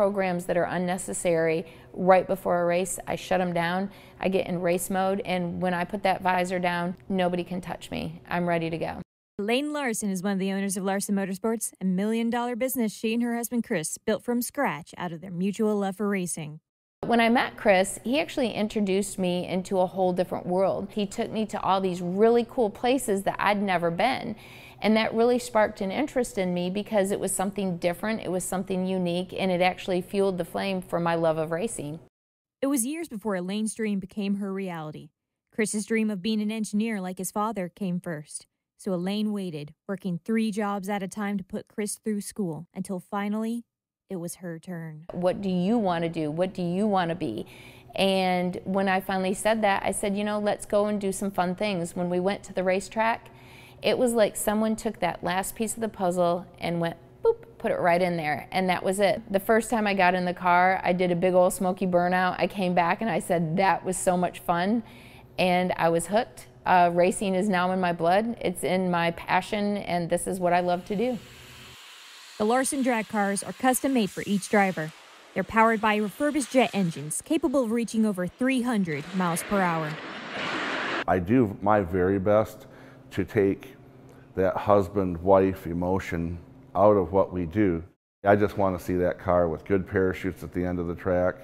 programs that are unnecessary right before a race, I shut them down. I get in race mode, and when I put that visor down, nobody can touch me. I'm ready to go. Elaine Larsen is one of the owners of Larsen Motorsports, a million-dollar business she and her husband Chris built from scratch out of their mutual love for racing. When I met Chris, he actually introduced me into a whole different world. He took me to all these really cool places that I'd never been. And that really sparked an interest in me because it was something different, it was something unique, and it actually fueled the flame for my love of racing. It was years before Elaine's dream became her reality. Chris's dream of being an engineer like his father came first. So Elaine waited, working 3 jobs at a time to put Chris through school, until finally, it was her turn. What do you want to do? What do you want to be? And when I finally said that, I said, you know, let's go and do some fun things. When we went to the racetrack, it was like someone took that last piece of the puzzle and went, boop, put it right in there, and that was it. The first time I got in the car, I did a big old smoky burnout. I came back and I said, that was so much fun, and I was hooked. Racing is now in my blood. It's in my passion, and this is what I love to do. The Larsen drag cars are custom made for each driver. They're powered by refurbished jet engines, capable of reaching over 300 miles per hour. I do my very best to take that husband-wife emotion out of what we do. I just want to see that car with good parachutes at the end of the track,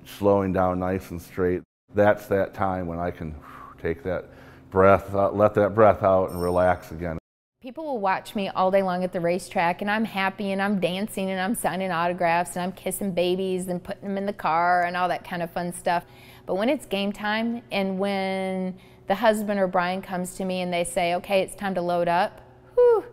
slowing down nice and straight. That's that time when I can take that breath out, let that breath out and relax again. People will watch me all day long at the racetrack, and I'm happy and I'm dancing and I'm signing autographs and I'm kissing babies and putting them in the car and all that kind of fun stuff. But when it's game time and when the husband or Brian comes to me and they say, okay, it's time to load up, whew,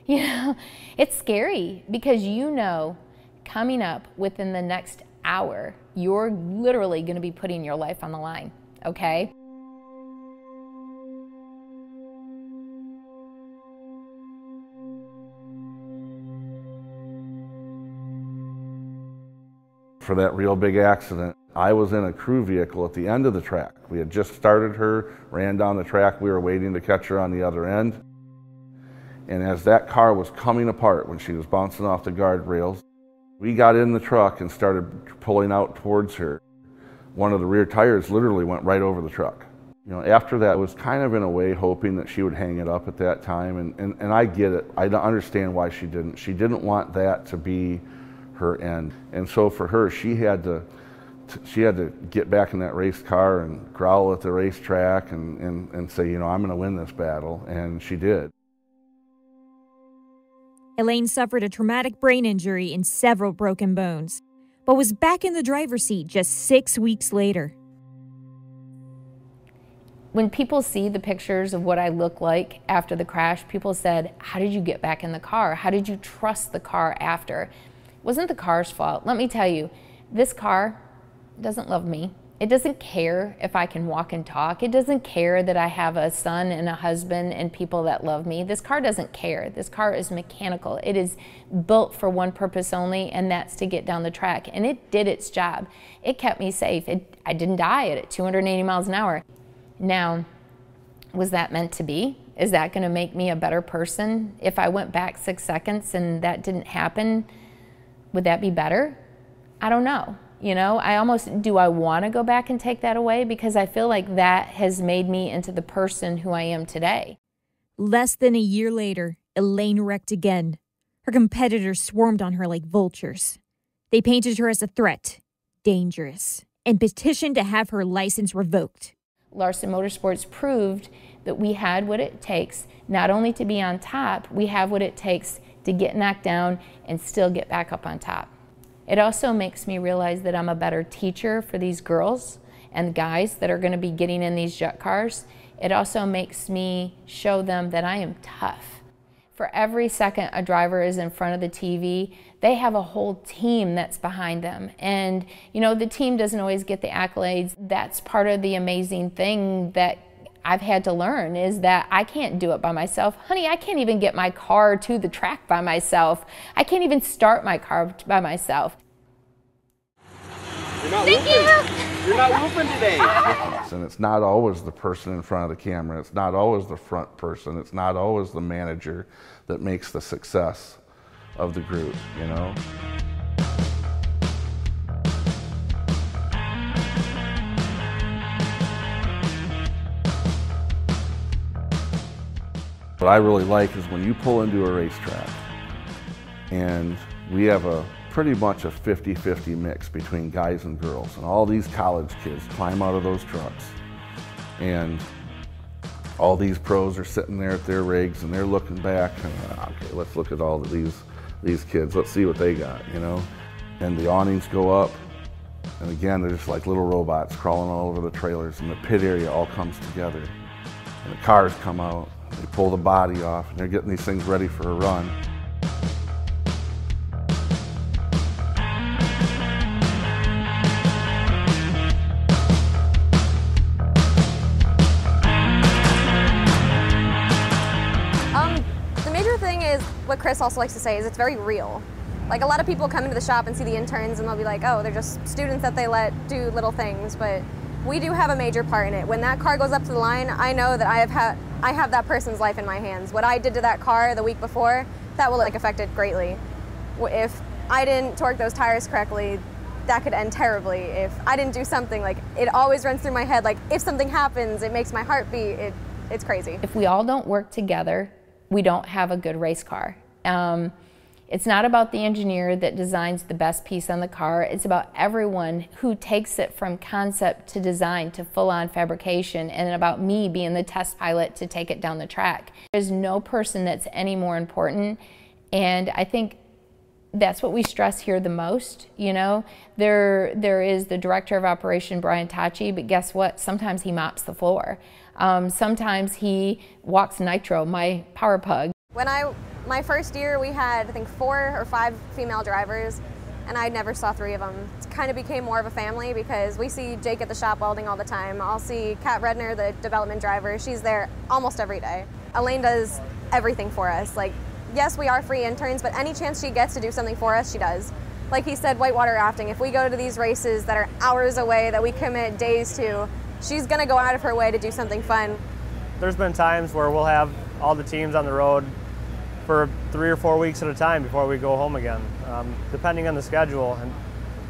you know, it's scary because you know coming up within the next hour, you're literally going to be putting your life on the line, okay? For that real big accident, I was in a crew vehicle at the end of the track. We had just started her, ran down the track, we were waiting to catch her on the other end. And as that car was coming apart, when she was bouncing off the guardrails, we got in the truck and started pulling out towards her. One of the rear tires literally went right over the truck. You know, after that, I was kind of in a way hoping that she would hang it up at that time, and I get it. I don't understand why she didn't. She didn't want that to be her end. And so for her, she had to get back in that race car and growl at the racetrack and say, you know, I'm going to win this battle, and she did. Elaine suffered a traumatic brain injury and several broken bones, but was back in the driver's seat just 6 weeks later. When people see the pictures of what I look like after the crash, people said, how did you get back in the car? How did you trust the car after? It wasn't the car's fault. Let me tell you, this car doesn't love me. It doesn't care if I can walk and talk. It doesn't care that I have a son and a husband and people that love me. This car doesn't care. This car is mechanical. It is built for one purpose only, and that's to get down the track. And it did its job. It kept me safe. I didn't die at 280 miles an hour. Now, was that meant to be? Is that going to make me a better person? If I went back 6 seconds and that didn't happen, would that be better? I don't know. You know, do I want to go back and take that away? Because I feel like that has made me into the person who I am today. Less than a year later, Elaine wrecked again. Her competitors swarmed on her like vultures. They painted her as a threat, dangerous, and petitioned to have her license revoked. Larsen Motorsports proved that we had what it takes, not only to be on top, we have what it takes to get knocked down and still get back up on top. It also makes me realize that I'm a better teacher for these girls and guys that are going to be getting in these jet cars. It also makes me show them that I am tough. For every second a driver is in front of the TV, they have a whole team that's behind them. And you know, the team doesn't always get the accolades. That's part of the amazing thing that I've had to learn, is that I can't do it by myself. Honey, I can't even get my car to the track by myself. I can't even start my car by myself. You're not whooping. You're not whooping today. And it's not always the person in front of the camera. It's not always the front person. It's not always the manager that makes the success of the group, you know? What I really like is when you pull into a racetrack and we have a pretty much a 50-50 mix between guys and girls, and all these college kids climb out of those trucks, and all these pros are sitting there at their rigs and they're looking back and okay, let's look at all of these kids, let's see what they got, you know. And the awnings go up, and again they're just like little robots crawling all over the trailers, and the pit area all comes together, and the cars come out, they pull the body off, and they're getting these things ready for a run. The major thing is, what Chris also likes to say, is it's very real. Like, a lot of people come into the shop and see the interns and they'll be like, oh, they're just students that they let do little things, but we do have a major part in it. When that car goes up to the line, I know that I have that person's life in my hands. What I did to that car the week before, that will affect it greatly. If I didn't torque those tires correctly, that could end terribly. If I didn't do something, like, it always runs through my head, like, if something happens, it makes my heart beat. It's crazy. If we all don't work together, we don't have a good race car. It's not about the engineer that designs the best piece on the car. It's about everyone who takes it from concept to design to full-on fabrication, and about me being the test pilot to take it down the track. There's no person that's any more important, and I think that's what we stress here the most. You know, there is the director of operation, Brian Tachi, but guess what? Sometimes he mops the floor. Sometimes he walks Nitro, my power pug. My first year, we had, I think, 4 or 5 female drivers, and I never saw 3 of them. It kind of became more of a family because we see Jake at the shop welding all the time. I'll see Kat Redner, the development driver. She's there almost every day. Elaine does everything for us. Like, yes, we are free interns, but any chance she gets to do something for us, she does. Like he said, whitewater rafting. If we go to these races that are hours away, that we commit days to, she's going to go out of her way to do something fun. There's been times where we'll have all the teams on the road for 3 or 4 weeks at a time before we go home again, depending on the schedule. And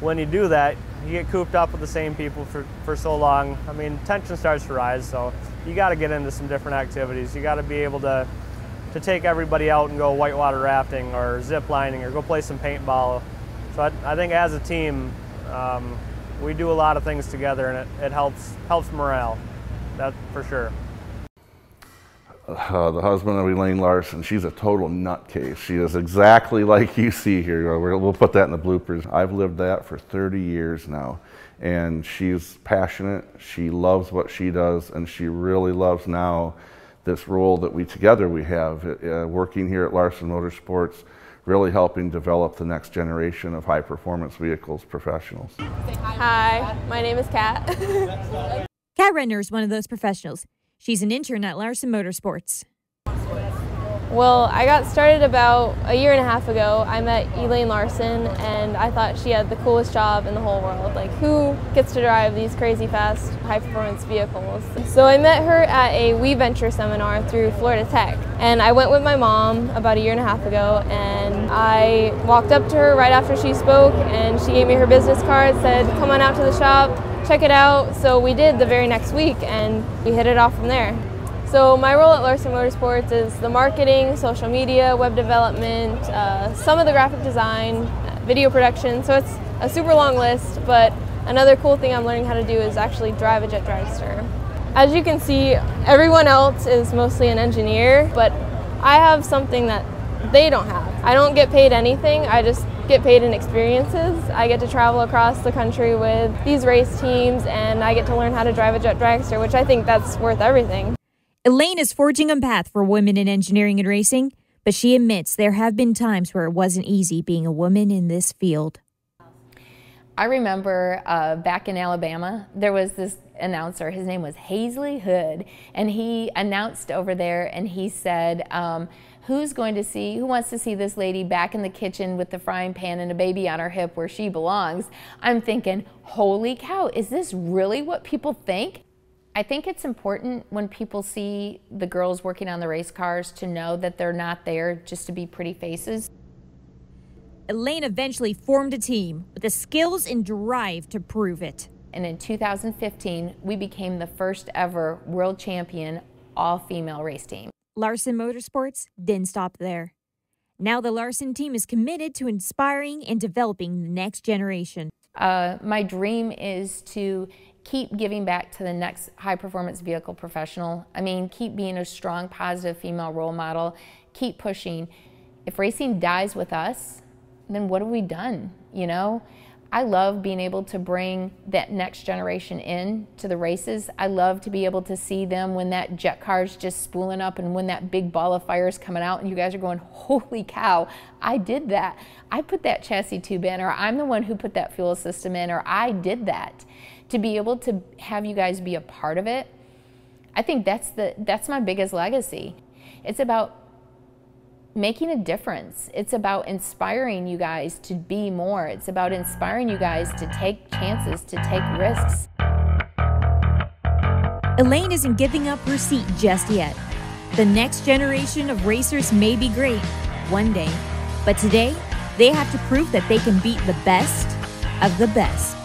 when you do that, you get cooped up with the same people for so long. I mean, tension starts to rise, so you got to get into some different activities. You got to be able to take everybody out and go whitewater rafting or zip lining or go play some paintball. So I think as a team, we do a lot of things together, and it helps morale, that's for sure. The husband of Elaine Larsen, she's a total nutcase. She is exactly like you see here. We'll put that in the bloopers. I've lived that for 30 years now, and she's passionate. She loves what she does, and she really loves now this role that we have working here at Larsen Motorsports, really helping develop the next generation of high-performance vehicles professionals. Hi, my name is Kat. Kat Redner is one of those professionals. She's an intern at Larsen Motorsports. Well, I got started about a year and a half ago. I met Elaine Larsen, and I thought she had the coolest job in the whole world. Like, who gets to drive these crazy fast, high-performance vehicles? So I met her at a We Venture seminar through Florida Tech, and I went with my mom about a year and a half ago, and I walked up to her right after she spoke, and she gave me her business card, said, come on out to the shop, check it out. So we did the very next week, and we hit it off from there. So my role at Larsen Motorsports is the marketing, social media, web development, some of the graphic design, video production. So it's a super long list, but another cool thing I'm learning how to do is actually drive a jet dragster. As you can see, everyone else is mostly an engineer, but I have something that they don't have. I don't get paid anything, I just get paid in experiences. I get to travel across the country with these race teams, and I get to learn how to drive a jet dragster, which I think that's worth everything. Elaine is forging a path for women in engineering and racing, but she admits there have been times where it wasn't easy being a woman in this field. I remember back in Alabama, there was this announcer. His name was Hazley Hood, and he announced over there, and he said, who wants to see this lady back in the kitchen with the frying pan and a baby on her hip where she belongs? I'm thinking, holy cow, is this really what people think? I think it's important when people see the girls working on the race cars to know that they're not there just to be pretty faces. Elaine eventually formed a team with the skills and drive to prove it. And in 2015, we became the first ever world champion all-female race team. Larsen Motorsports didn't stop there. Now the Larsen team is committed to inspiring and developing the next generation. My dream is to keep giving back to the next high-performance vehicle professional. I mean, keep being a strong, positive female role model, keep pushing. If racing dies with us, then what have we done, you know? I love being able to bring that next generation in to the races. I love to be able to see them when that jet car's just spooling up and when that big ball of fire is coming out and you guys are going, holy cow, I did that. I put that chassis tube in, or I'm the one who put that fuel system in, or I did that. To be able to have you guys be a part of it, I think that's my biggest legacy. It's about making a difference. It's about inspiring you guys to be more. It's about inspiring you guys to take chances, to take risks. Elaine isn't giving up her seat just yet. The next generation of racers may be great one day, but today they have to prove that they can beat the best of the best.